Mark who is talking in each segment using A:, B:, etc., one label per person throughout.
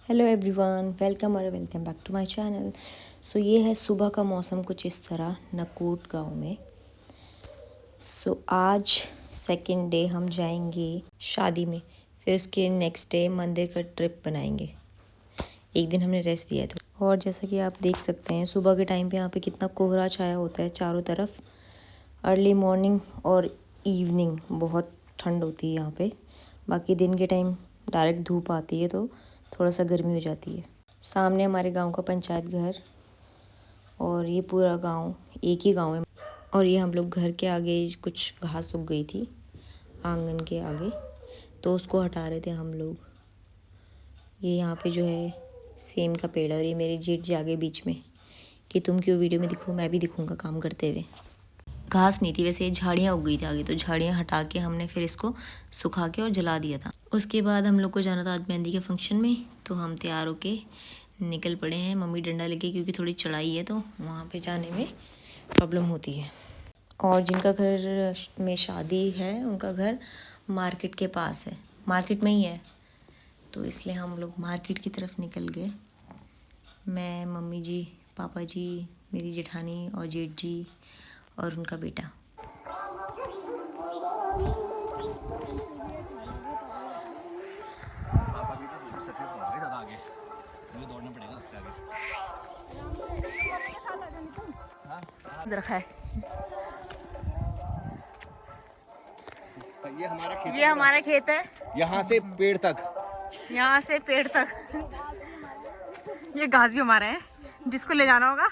A: Hello everyone, welcome back to my channel. So ये है सुबह का मौसम कुछ इस तरह नकोट गांव में। सो आज सेकंड डे हम जाएंगे शादी में, फिर उसके नेक्स्ट डे मंदिर का ट्रिप बनाएंगे। एक दिन हमने रेस्ट दिया था और जैसा कि आप देख सकते हैं सुबह के टाइम पे यहाँ पे कितना कोहरा छाया होता है चारों तरफ। अर्ली मॉर्निंग और इवनिंग बहुत ठंड होती है यहाँ पे। बाकी दिन के टाइम डायरेक्ट धूप आती है तो थोड़ा सा गर्मी हो जाती है। सामने हमारे गांव का पंचायत घर और ये पूरा गांव एक ही गांव है। और ये हम लोग घर के आगे कुछ घास उग गई थी आंगन के आगे, तो उसको हटा रहे थे हम लोग। ये यहाँ पे जो है सेम का पेड़ है और ये मेरी जेठ जी आगे बीच में कि तुम क्यों वीडियो में दिखो, मैं भी दिखूँगा काम करते हुए। घास नहीं थी वैसे, ये झाड़ियाँ उग गई थी आगे, तो झाड़ियाँ हटा के हमने फिर इसको सुखा के और जला दिया था। उसके बाद हम लोग को जाना था आज मेहंदी के फंक्शन में, तो हम तैयार होके निकल पड़े हैं। मम्मी डंडा लेके, क्योंकि थोड़ी चढ़ाई है तो वहाँ पे जाने में प्रॉब्लम होती है। और जिनका घर में शादी है उनका घर मार्केट के पास है, मार्केट में ही है, तो इसलिए हम लोग मार्केट की तरफ निकल गए। मैं, मम्मी जी, पापा जी, मेरी जेठानी और जेठ जी और उनका बेटा। रखा है ये हमारा खेत है।
B: यहाँ से पेड़ तक,
A: यहाँ से पेड़ तक ये घास भी हमारा है, जिसको ले जाना होगा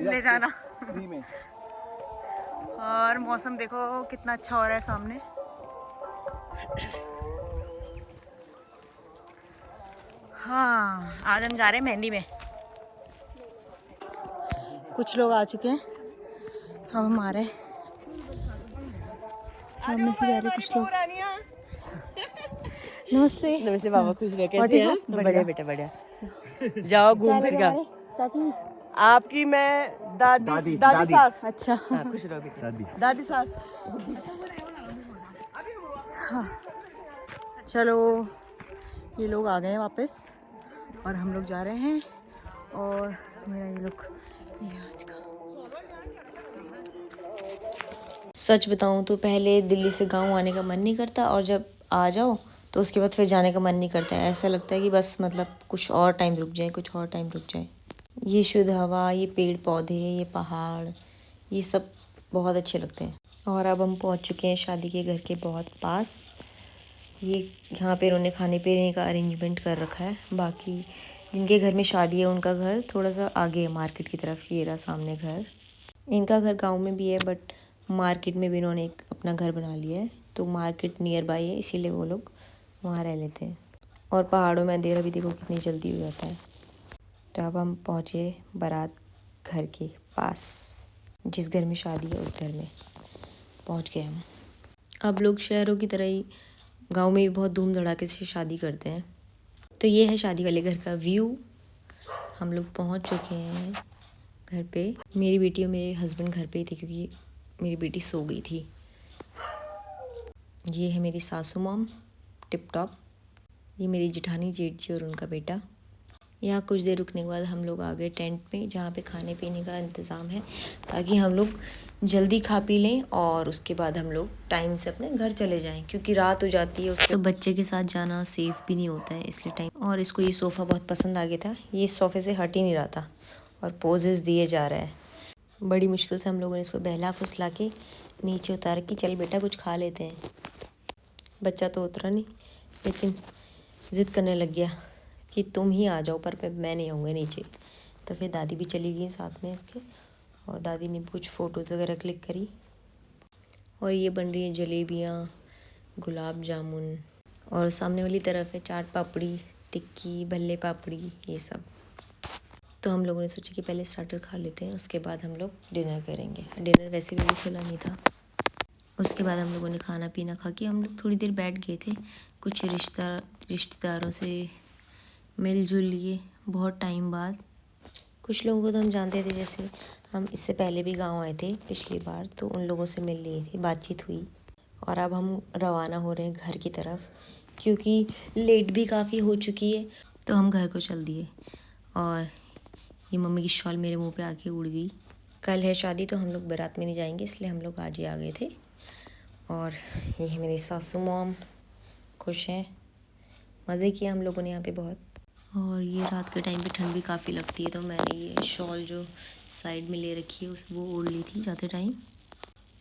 A: ले जाना। और मौसम देखो कितना अच्छा हो रहा है सामने। हाँ, आज हम जा रहे हैं मेहंदी में। कुछ लोग आ चुके हैं, हम हमारे सामने से जा रहे कुछ लोग। नमस्ते।
C: नमस्ते बाबा, खुश रहे। कैसे हैं? बढ़िया बेटा, बढ़िया। जाओ घूम फिर का।
A: चाची
C: आपकी मैं दादी सास।
A: अच्छा,
C: हाँ, खुश रहो बेटा। दादी सास।
A: हाँ चलो, ये लोग आ गए हैं वापस और हम लोग जा रहे हैं। और मेरा ये लुक आज का, सच बताऊं तो पहले दिल्ली से गांव आने का मन नहीं करता, और जब आ जाओ तो उसके बाद फिर जाने का मन नहीं करता है। ऐसा लगता है कि बस मतलब कुछ और टाइम रुक जाए, कुछ और टाइम रुक जाए। ये शुद्ध हवा, ये पेड़ पौधे, ये पहाड़, ये सब बहुत अच्छे लगते हैं। और अब हम पहुंच चुके हैं शादी के घर के बहुत पास। ये यहाँ पे उन्होंने खाने पीने का अरेंजमेंट कर रखा है। बाकी जिनके घर में शादी है उनका घर थोड़ा सा आगे है मार्केट की तरफ। ये रहा सामने घर। इनका घर गांव में भी है बट मार्केट में भी इन्होंने एक अपना घर बना लिया है, तो मार्केट नियर बाय है इसीलिए वो लोग वहाँ रह लेते हैं। और पहाड़ों में अंधेरा भी देखो कितनी जल्दी हो जाता है। तो अब हम पहुँचे बारात घर के पास, जिस घर में शादी है उस घर में पहुँच गए हम। अब लोग शहरों की तरह ही गांव में भी बहुत धूम धड़ाके से शादी करते हैं। तो ये है शादी वाले घर का व्यू। हम लोग पहुँच चुके हैं घर पे। मेरी बेटी और मेरे हस्बैंड घर पे ही थे क्योंकि मेरी बेटी सो गई थी। ये है मेरी सासू मॉम टिप टॉप। ये मेरी जेठानी जेठ जी और उनका बेटा। यहाँ कुछ देर रुकने के बाद हम लोग आ गए टेंट में, जहाँ पे खाने पीने का इंतज़ाम है, ताकि हम लोग जल्दी खा पी लें और उसके बाद हम लोग टाइम से अपने घर चले जाएं, क्योंकि रात हो जाती है। उसके तो बच्चे के साथ जाना सेफ़ भी नहीं होता है, इसलिए टाइम। और इसको ये सोफ़ा बहुत पसंद आ गया था, ये सोफ़े से हट ही नहीं रहा था और पोजेस दिए जा रहा है। बड़ी मुश्किल से हम लोगों ने इसको बहला फुसला के नीचे उतार के, चल बेटा कुछ खा लेते हैं। बच्चा तो उतरा नहीं, लेकिन ज़िद करने लग गया कि तुम ही आ जाओ पर मैं नहीं आऊँगा नीचे। तो फिर दादी भी चली गई साथ में इसके, और दादी ने कुछ फ़ोटोज़ वगैरह क्लिक करी। और ये बन रही है जलेबियाँ, गुलाब जामुन, और सामने वाली तरफ है चाट पापड़ी, टिक्की, भल्ले पापड़ी, ये सब। तो हम लोगों ने सोचा कि पहले स्टार्टर खा लेते हैं, उसके बाद हम लोग डिनर करेंगे। डिनर वैसे भी खुला नहीं था। उसके बाद हम लोगों ने खाना पीना खा के हम लोग थोड़ी देर बैठ गए थे, कुछ रिश्तेदारों से मिलजुल लिए बहुत टाइम बाद। कुछ लोगों को तो हम जानते थे, जैसे हम इससे पहले भी गांव आए थे पिछली बार, तो उन लोगों से मिल लिए थे, बातचीत हुई। और अब हम रवाना हो रहे हैं घर की तरफ, क्योंकि लेट भी काफ़ी हो चुकी है। तो हम घर को चल दिए और ये मम्मी की शॉल मेरे मुंह पे आके उड़ गई। कल है शादी तो हम लोग बारात में नहीं जाएंगे, इसलिए हम लोग आज ही आ गए थे। और ये है मेरी सासू मॉम, खुश हैं, मज़े किया हम लोगों ने यहाँ पे बहुत। और ये रात के टाइम पे ठंड भी काफ़ी लगती है, तो मैंने ये शॉल जो साइड में ले रखी है वो ओढ़ ली थी जाते टाइम।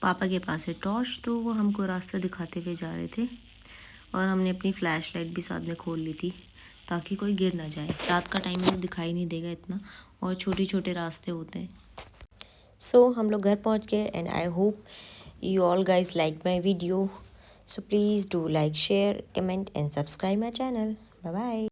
A: पापा के पास है टॉर्च, तो वो हमको रास्ता दिखाते हुए जा रहे थे और हमने अपनी फ्लैश लाइट भी साथ में खोल ली थी ताकि कोई गिर ना जाए। रात का टाइम में तो दिखाई नहीं देगा इतना और छोटे छोटे रास्ते होते हैं। सो हम लोग घर पहुंच गए and I hope you all guys like my video, so please do like, share, comment and subscribe my channel. Bye bye.